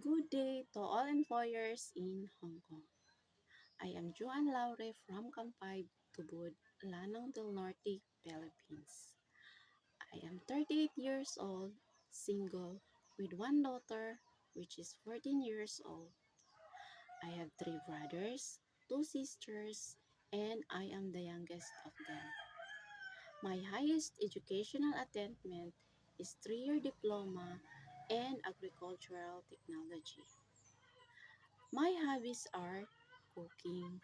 Good day to all employers in Hong Kong. I am Joan Laure from Campay, Tubod, Lanao del Norte, Philippines. I am 38 years old, single, with one daughter, which is 14 years old. I have three brothers, two sisters, and I am the youngest of them. My highest educational attainment is 3-year diploma in agricultural technology. My hobbies are cooking,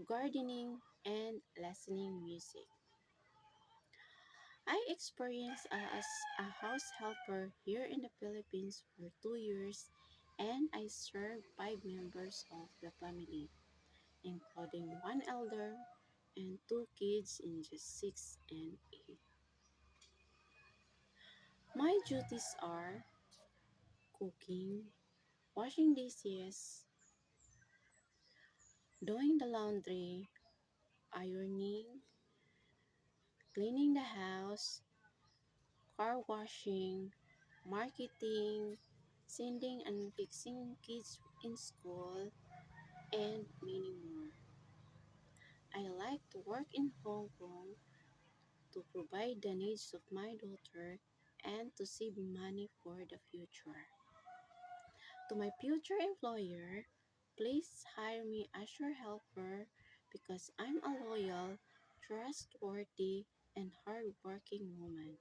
gardening, and listening music. I experienced as a house helper here in the Philippines for 2 years, and I serve 5 members of the family, including one elder and two kids in just 6 and 8. My duties are cooking, washing dishes, doing the laundry, ironing, cleaning the house, car washing, marketing, sending and fixing kids in school, and many more. I like to work in Hong Kong to provide the needs of my daughter and to save money for the future. To my future employer, please hire me as your helper because I'm a loyal, trustworthy, and hardworking woman.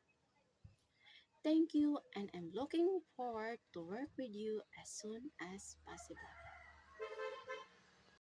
Thank you, and I'm looking forward to work with you as soon as possible.